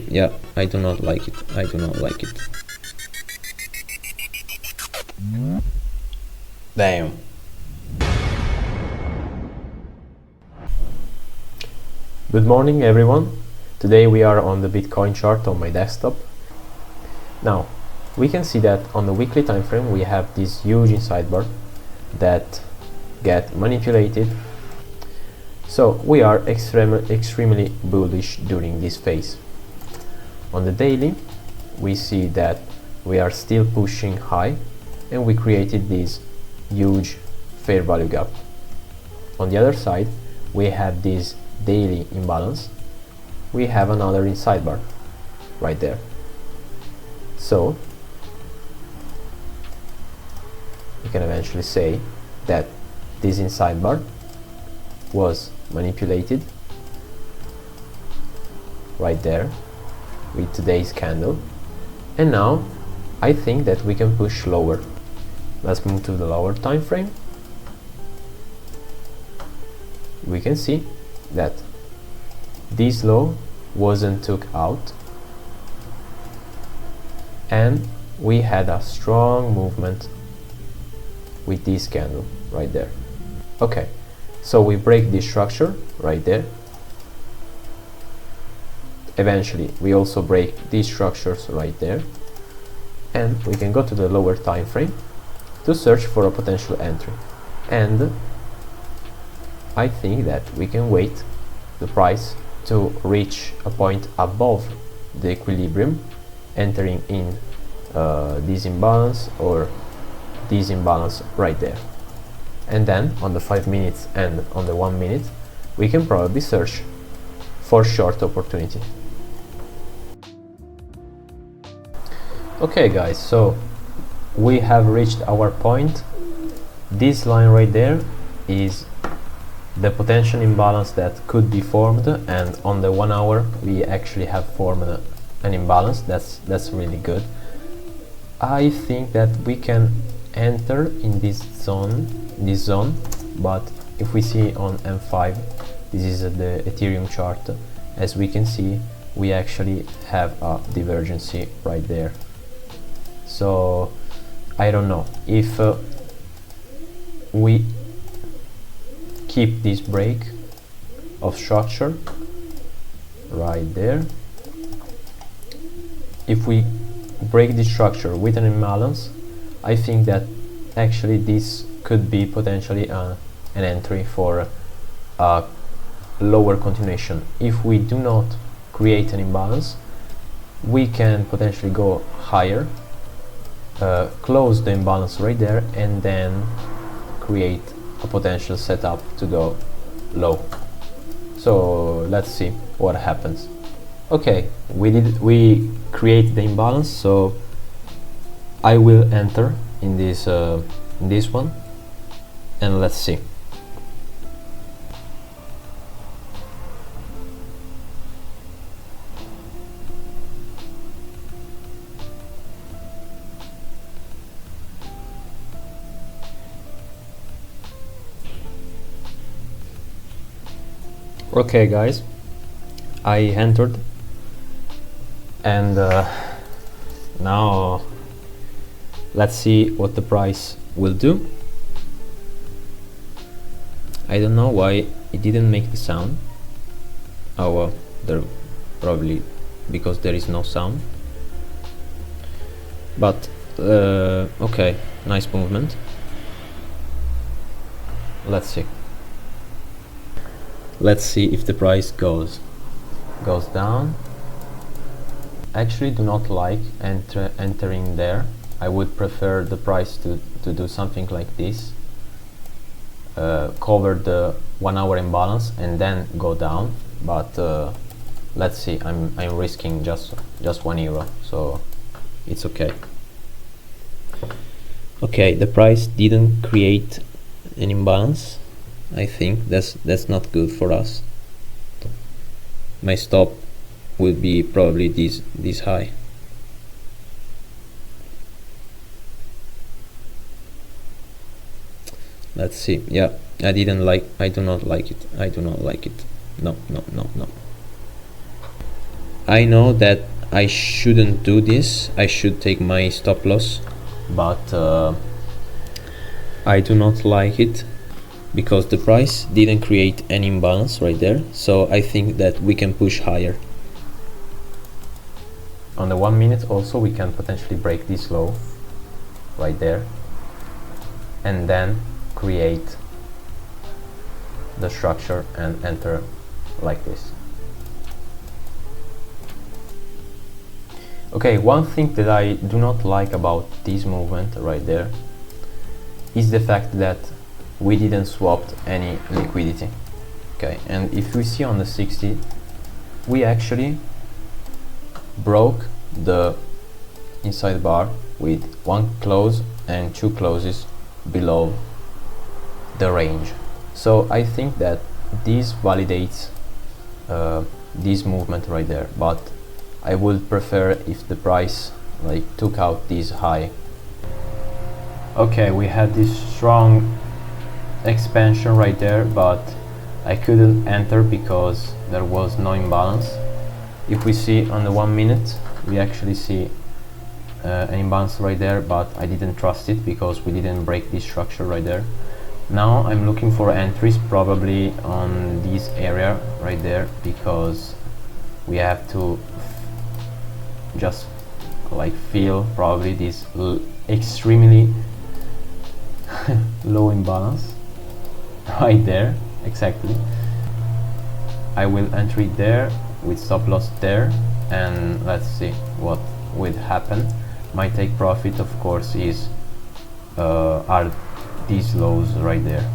Yeah, I do not like it. I do not like it. Damn. Good morning everyone. Today we are on the Bitcoin chart on my desktop. Now, we can see that on the weekly time frame we have this huge inside bar that get manipulated. So we are extremely bullish during this phase. On the daily, we see that we are still pushing high and we created this huge fair value gap. On the other side, we have this daily imbalance. We have another inside bar right there. So we can eventually say that this inside bar was manipulated right there with today's candle, and now I think that we can push lower. Let's move to the lower time frame. We can see that this low wasn't took out and we had a strong movement with this candle right there. Okay, so we break this structure right there. Eventually we also break these structures right there, and we can go to the lower time frame to search for a potential entry. And I think that we can wait the price to reach a point above the equilibrium, entering in this imbalance or this imbalance right there. And then on the 5 minutes and on the 1 minute we can probably search for short opportunity. Okay guys, so we have reached our point. This line right there is the potential imbalance that could be formed, and on the 1 hour we actually have formed an imbalance. That's really good. I think that we can enter in this zone, but if we see on M5, this is the Ethereum chart, as we can see we actually have a divergence right there. So I don't know if we keep this break of structure right there. If we break this structure with an imbalance, I think that actually this could be potentially an entry for a lower continuation. If we do not create an imbalance, we can potentially go higher, close the imbalance right there, and then create a potential setup to go low. So let's see what happens. Okay, we create the imbalance, so I will enter in this one, and let's see. Okay guys, I entered, and now let's see what the price will do. I don't know why it didn't make the sound. Oh well, probably because there is no sound. But okay, nice movement. Let's see. Let's see if the price goes down. I actually do not like entering there. I would prefer the price to do something like this, cover the 1 hour imbalance and then go down. But let's see. I'm risking just €1, so it's okay. Okay, the price didn't create an imbalance. I think that's not good for us. My stop will be probably this high. Let's see. Yeah, I do not like it. I do not like it. No. I know that I shouldn't do this, I should take my stop loss, but I do not like it because the price didn't create any imbalance right there, so I think that we can push higher. On the 1 minute also we can potentially break this low right there and then create the structure and enter like this. Okay, one thing that I do not like about this movement right there is the fact that we didn't swap any liquidity. Okay, and if we see on the 60, we actually broke the inside bar with one close and two closes below the range. So I think that this validates this movement right there, but I would prefer if the price like took out this high. Okay, we had this strong expansion right there, but I couldn't enter because there was no imbalance. If we see on the 1 minute, we actually see an imbalance right there, but I didn't trust it because we didn't break this structure right there. Now I'm looking for entries probably on this area right there, because we have to just like feel probably this extremely low imbalance right there. Exactly, I will enter it there with stop loss there, and let's see what would happen. My take profit of course is are these lows right there.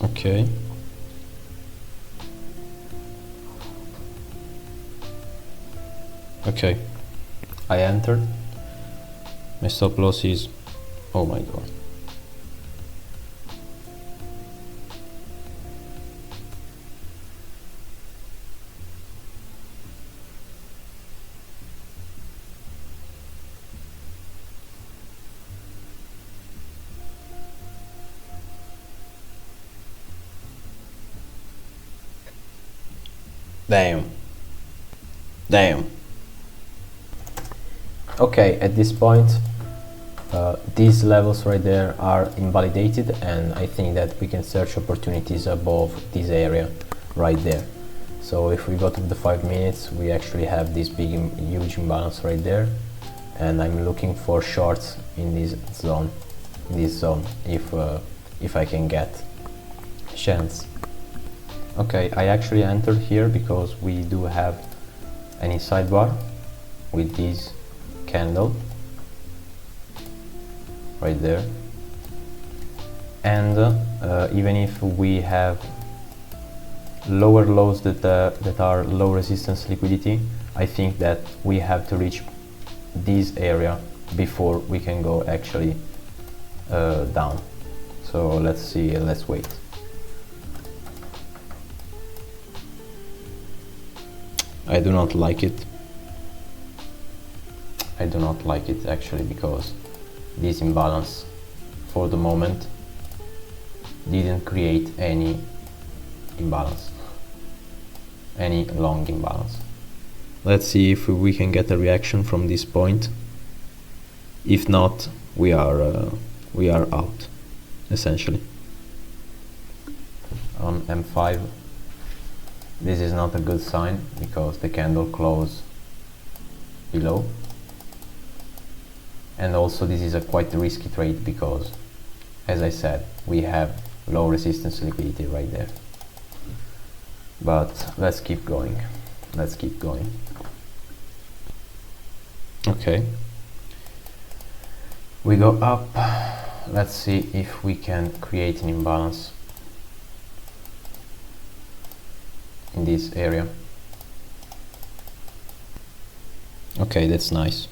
Okay, okay, I entered. My stop loss is, oh my god, damn. Okay, at this point these levels right there are invalidated, and I think that we can search opportunities above this area right there. So if we go to the 5 minutes, we actually have this big huge imbalance right there, and I'm looking for shorts in this zone, if I can get chance. Okay, I actually entered here because we do have any sidebar with this candle right there, and even if we have lower lows that are low resistance liquidity, I think that we have to reach this area before we can go actually down. So let's see, let's wait. I do not like it. I do not like it actually, because this imbalance for the moment didn't create any imbalance, any long imbalance. Let's see if we can get a reaction from this point. If not, we are out essentially. On M5, this is not a good sign because the candle closed below, and also this is a quite risky trade because, as I said, we have low resistance liquidity right there. But let's keep going. Let's keep going. Okay, we go up. Let's see if we can create an imbalance in this area. Okay, that's nice.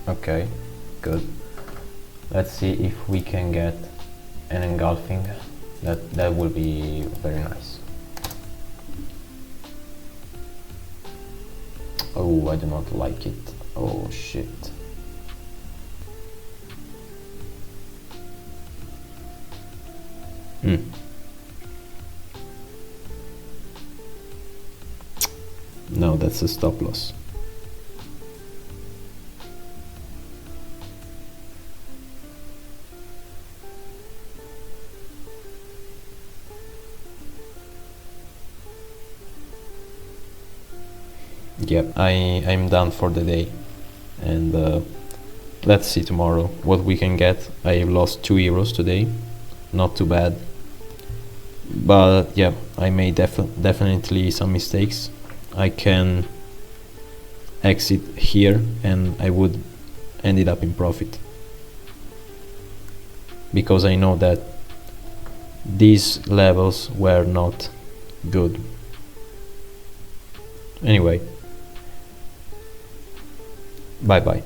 Okay, good. Let's see if we can get an engulfing. That will be very nice. Oh, I do not like it. Oh shit. No, that's a stop loss. Yep, I'm done for the day, and let's see tomorrow what we can get. I lost 2 euros today, not too bad, but yeah, I made definitely some mistakes. I can exit here and I would ended up in profit, because I know that these levels were not good. Anyway, bye bye.